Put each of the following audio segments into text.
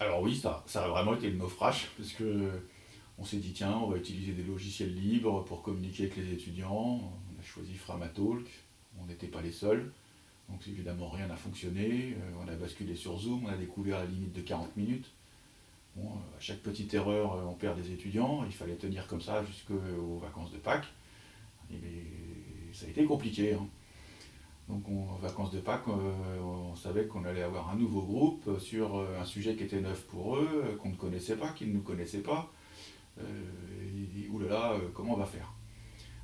Alors oui, ça a vraiment été le naufrage, parce que on s'est dit, tiens, on va utiliser des logiciels libres pour communiquer avec les étudiants. On a choisi Framatalk, on n'était pas les seuls, donc évidemment rien n'a fonctionné. On a basculé sur Zoom, on a découvert la limite de 40 minutes. Bon, à chaque petite erreur, on perd des étudiants, il fallait tenir comme ça jusqu'aux vacances de Pâques. Et ça a été compliqué, hein. Donc en vacances de Pâques, on savait qu'on allait avoir un nouveau groupe sur un sujet qui était neuf pour eux, qu'on ne connaissait pas, qu'ils ne nous connaissaient pas. Oulala, comment on va faire?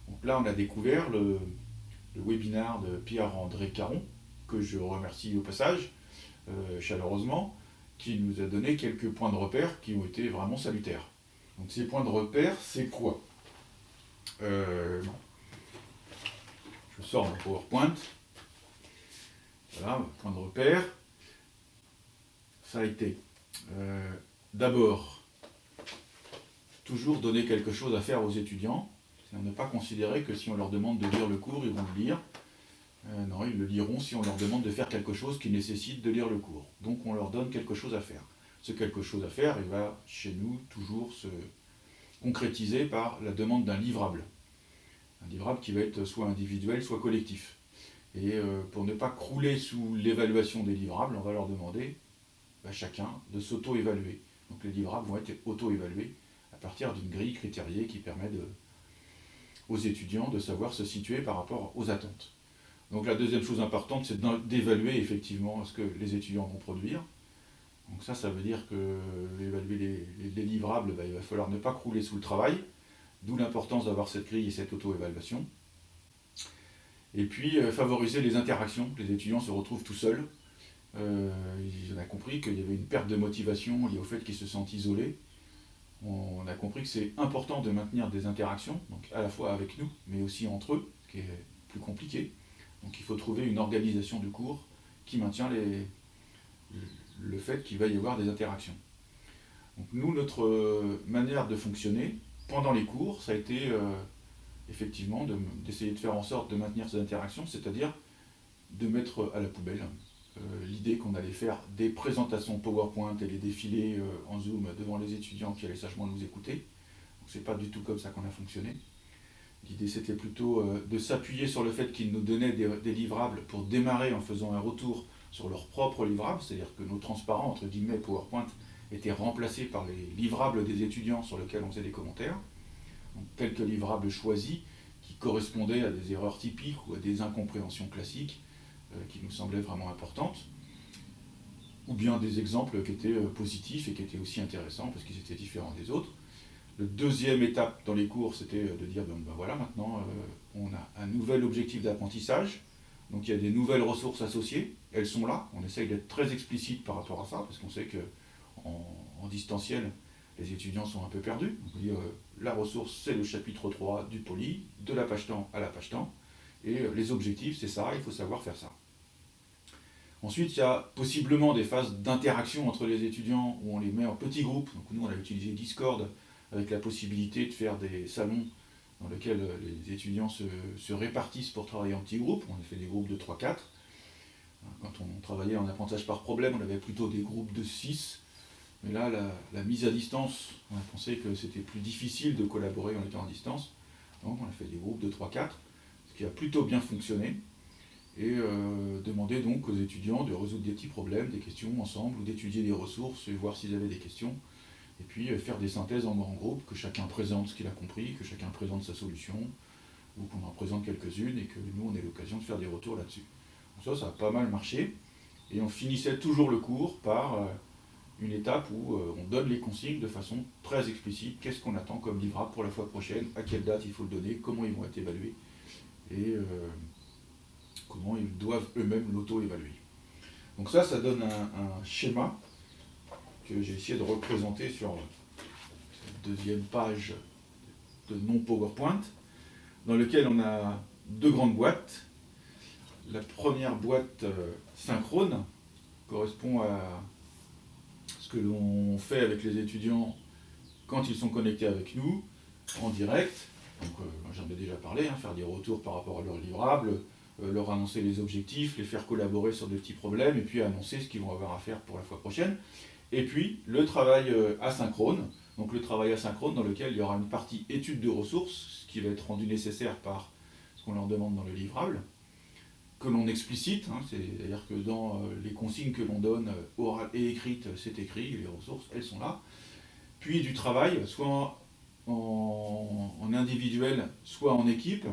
Donc là, on a découvert le webinar de Pierre-André Caron, que je remercie au passage, chaleureusement, qui nous a donné quelques points de repère qui ont été vraiment salutaires. Donc ces points de repère, c'est quoi? Bon, je sors mon PowerPoint. Voilà, point de repère. Ça a été d'abord toujours donner quelque chose à faire aux étudiants. C'est ne pas considérer que si on leur demande de lire le cours, ils vont le lire. Non, ils le liront si on leur demande de faire quelque chose qui nécessite de lire le cours. Donc on leur donne quelque chose à faire. Ce quelque chose à faire, il va chez nous toujours se concrétiser par la demande d'un livrable. Un livrable qui va être soit individuel, soit collectif. Et pour ne pas crouler sous l'évaluation des livrables, on va leur demander chacun de s'auto-évaluer. Donc les livrables vont être auto-évalués à partir d'une grille critériée qui permet aux étudiants de savoir se situer par rapport aux attentes. Donc la deuxième chose importante, c'est d'évaluer effectivement ce que les étudiants vont produire. Donc ça veut dire que évaluer les livrables, il va falloir ne pas crouler sous le travail, d'où l'importance d'avoir cette grille et cette auto-évaluation. Et puis favoriser les interactions. Les étudiants se retrouvent tout seuls. On a compris qu'il y avait une perte de motivation liée au fait qu'ils se sentent isolés. On a compris que c'est important de maintenir des interactions, donc à la fois avec nous, mais aussi entre eux, ce qui est plus compliqué. Donc il faut trouver une organisation du cours qui maintient le fait qu'il va y avoir des interactions. Donc nous, notre manière de fonctionner pendant les cours, ça a été effectivement d'essayer de faire en sorte de maintenir ces interactions, c'est-à-dire de mettre à la poubelle l'idée qu'on allait faire des présentations PowerPoint et les défilés en Zoom devant les étudiants qui allaient sagement nous écouter. Donc c'est pas du tout comme ça qu'on a fonctionné. L'idée c'était plutôt de s'appuyer sur le fait qu'ils nous donnaient des livrables pour démarrer en faisant un retour sur leurs propres livrables, c'est-à-dire que nos transparents, entre guillemets, PowerPoint, étaient remplacés par les livrables des étudiants sur lesquels on faisait des commentaires. Donc quelques livrables choisis qui correspondaient à des erreurs typiques ou à des incompréhensions classiques qui nous semblaient vraiment importantes, ou bien des exemples qui étaient positifs et qui étaient aussi intéressants parce qu'ils étaient différents des autres. La deuxième étape dans les cours, c'était de dire, voilà, maintenant, on a un nouvel objectif d'apprentissage, donc il y a des nouvelles ressources associées, elles sont là, on essaye d'être très explicite par rapport à ça, parce qu'on sait qu'en distanciel, les étudiants sont un peu perdus. Donc on dit, la ressource, c'est le chapitre 3 du poly, de la page temps à la page temps, et les objectifs, c'est ça, il faut savoir faire ça. Ensuite, il y a possiblement des phases d'interaction entre les étudiants où on les met en petits groupes. Donc nous, on a utilisé Discord avec la possibilité de faire des salons dans lesquels les étudiants se répartissent pour travailler en petits groupes. On a fait des groupes de 3-4. Quand on travaillait en apprentissage par problème, on avait plutôt des groupes de 6. Mais là, la mise à distance, on a pensé que c'était plus difficile de collaborer en étant à distance. Donc on a fait des groupes de 3-4, ce qui a plutôt bien fonctionné. Et demander donc aux étudiants de résoudre des petits problèmes, des questions ensemble, ou d'étudier des ressources et voir s'ils avaient des questions. Et puis faire des synthèses en grand groupe, que chacun présente ce qu'il a compris, que chacun présente sa solution, ou qu'on en présente quelques-unes, et que nous on ait l'occasion de faire des retours là-dessus. Donc ça a pas mal marché, et on finissait toujours le cours par une étape où on donne les consignes de façon très explicite, qu'est-ce qu'on attend comme livrable pour la fois prochaine, à quelle date il faut le donner, comment ils vont être évalués, et comment ils doivent eux-mêmes l'auto-évaluer. Donc ça donne un schéma que j'ai essayé de représenter sur cette deuxième page de non-PowerPoint, dans lequel on a deux grandes boîtes. La première boîte synchrone correspond à ce que l'on fait avec les étudiants quand ils sont connectés avec nous, en direct. Donc j'en ai déjà parlé, faire des retours par rapport à leurs livrables, leur annoncer les objectifs, les faire collaborer sur des petits problèmes, et puis annoncer ce qu'ils vont avoir à faire pour la fois prochaine. Et puis le travail asynchrone, donc le travail asynchrone dans lequel il y aura une partie étude de ressources, ce qui va être rendu nécessaire par ce qu'on leur demande dans le livrable, que l'on explicite, hein, c'est-à-dire que dans les consignes que l'on donne, orales et écrites, c'est écrit, les ressources, elles sont là. Puis du travail, soit en individuel, soit en équipe,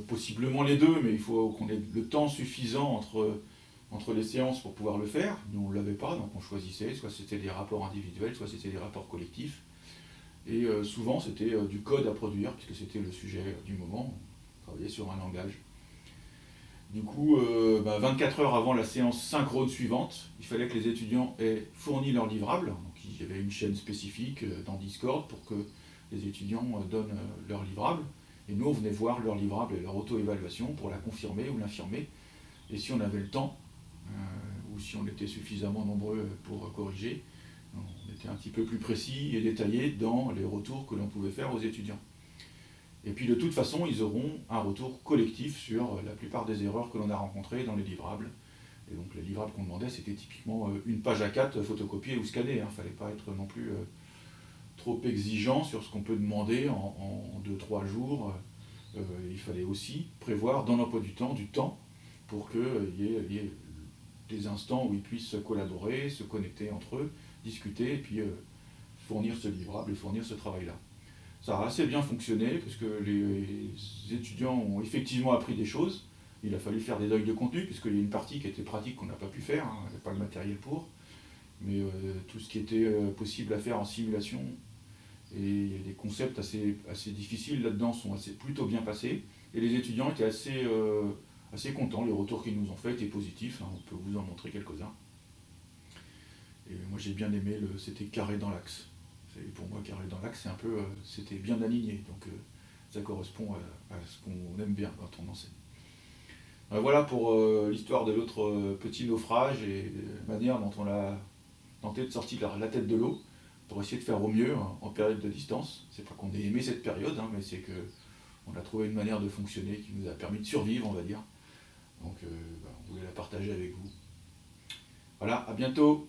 possiblement les deux, mais il faut qu'on ait le temps suffisant entre les séances pour pouvoir le faire. Nous, on ne l'avait pas, donc on choisissait, soit c'était des rapports individuels, soit c'était des rapports collectifs. Et souvent, c'était du code à produire, puisque c'était le sujet du moment. On travaillait sur un langage. Du coup, 24 heures avant la séance synchrone suivante, il fallait que les étudiants aient fourni leur livrable. Donc, il y avait une chaîne spécifique dans Discord pour que les étudiants donnent leur livrable. Et nous, on venait voir leur livrable et leur auto-évaluation pour la confirmer ou l'infirmer. Et si on avait le temps, ou si on était suffisamment nombreux pour corriger, on était un petit peu plus précis et détaillé dans les retours que l'on pouvait faire aux étudiants. Et puis de toute façon, ils auront un retour collectif sur la plupart des erreurs que l'on a rencontrées dans les livrables. Et donc les livrables qu'on demandait, c'était typiquement une page A4 photocopiée ou scannée. Il ne fallait pas être non plus trop exigeant sur ce qu'on peut demander en 2-3 jours. Il fallait aussi prévoir dans l'emploi du temps pour qu'il y ait des instants où ils puissent collaborer, se connecter entre eux, discuter, et puis fournir ce livrable et fournir ce travail-là. Ça a assez bien fonctionné, parce que les étudiants ont effectivement appris des choses. Il a fallu faire des deuils de contenu, puisqu'il y a une partie qui était pratique qu'on n'a pas pu faire, hein, on n'avait pas le matériel pour. Mais tout ce qui était possible à faire en simulation, et des concepts assez difficiles là-dedans sont plutôt bien passés. Et les étudiants étaient assez contents, les retours qu'ils nous ont faits étaient positifs, hein, on peut vous en montrer quelques-uns. Et moi j'ai bien aimé, c'était carré dans l'axe. Pour moi, carré dans l'axe, c'était bien aligné, donc ça correspond à ce qu'on aime bien quand on enseigne. Voilà pour l'histoire de l'autre petit naufrage et la manière dont on a tenté de sortir la tête de l'eau pour essayer de faire au mieux en période de distance. C'est pas qu'on ait aimé cette période, hein, mais c'est qu'on a trouvé une manière de fonctionner qui nous a permis de survivre, on va dire. Donc on voulait la partager avec vous. Voilà, à bientôt.